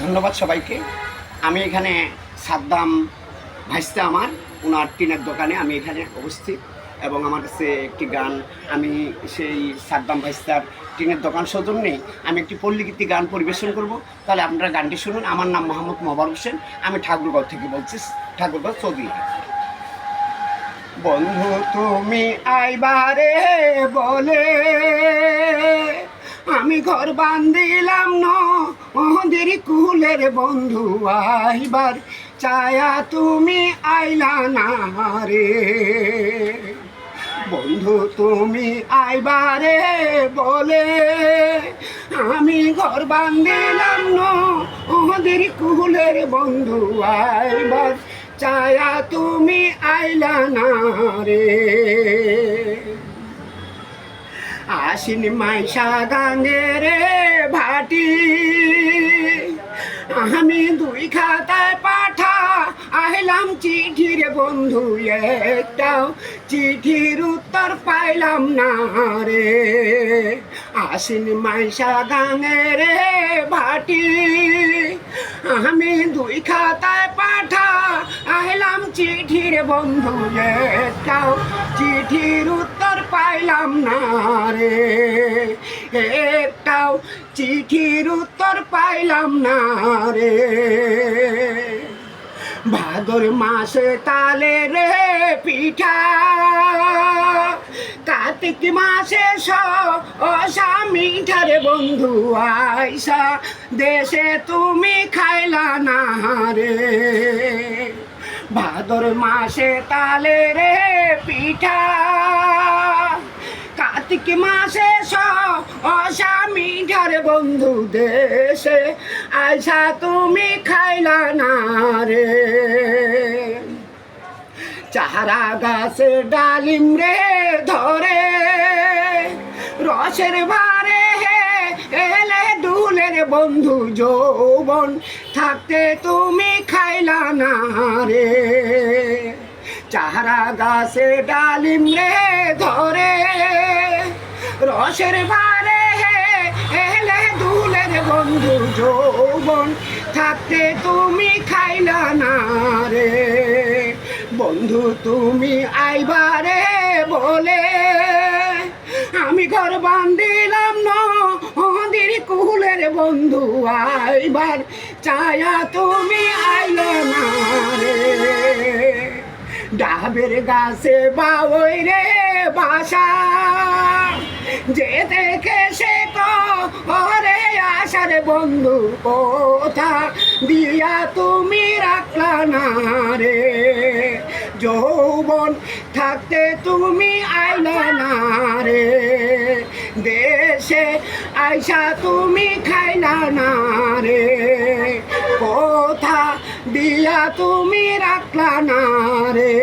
ধন্যবাদ সবাইকে। আমি এখানে সাদ্দাম ভাইস্তা আমার ওনার টিনের দোকানে আমি এখানে উপস্থিত এবং আমার কাছে একটি গান আমি সেই সাদ্দাম ভাইস্তার টিনের দোকান সৌজন্যে আমি একটি পল্লীগীতি গান পরিবেশন করব। তাহলে আপনারা গানটি শুনুন। আমার নাম মোহাম্মদ মোবারক হোসেন, আমি ঠাকুরগাঁও থেকে বলছি, ঠাকুরগাঁও চৌধুরী। বন্ধু তুমি আইবারে বলে আমি ঘর বান্ধিলাম নদীর কুলের বন্ধু আইবার চায়া তুমি আইলা না রে। বন্ধু তুমি আইবারে বলে আমি ঘর বান্ধিলাম নদীর কুলের বন্ধু আইবার চায়া তুমি আইলা না রে। আশ্বিন মাইশা গাঙ্গের ভাটি আমি দুই খাতায় পাঠা আইলাম চিঠির বন্ধু, একটাও চিঠির উত্তর পাইলাম না রে। আশ্বিন মাইশা গাঙ্গের ভাটি আমি দুই খাতায় পাঠা আইলাম চিঠির বন্ধু, একটাও চিঠির উত্তর পাইলাম না রে। একটাও চিঠির উত্তর পাইলাম না রে। ভাদর মাসে তালে রে পিঠা, কার্তিক মাসে সা মিঠারে বন্ধু আইসা দেশে তুমি খাইলা না রে। ভাদর মাসে তালে রে পিঠা, কার্তিক মাসে সা মিঠারে বন্ধু দেশে আইসা তুমি খাইলা না রে। চারা গাছে ডালিম রে ধরে রসের ভারে এলে দুলের বন্ধু যৌবন থাকতে তুমি খাইলা না রে। চারা গাছে ডালিম রে ধরে রসের ভারে এলে দুলের বন্ধু যৌবন থাকতে তুমি খাইলা না রে। বন্ধু তুমি আইবারে বলে আমি ঘর বান্ধিলাম নদীর কুলের বন্ধু আইবার চায়া তুমি আইলে না রে। ডাবের গাছে বাবই রে বাসা যে দেখে সে করে আসার বন্ধু কোথা দিয়া তুমি রাখলা না রে। যৌবন থাকতে তুমি আইলা না রে। দেশে আইসা তুমি খাইলা না রে। কোথা দিয়া তুমি রাখলা না রে।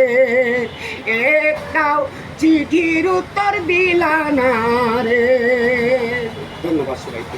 একটাও চিঠির উত্তর দিলা না রে। ধন্যবাদ সবাইকে।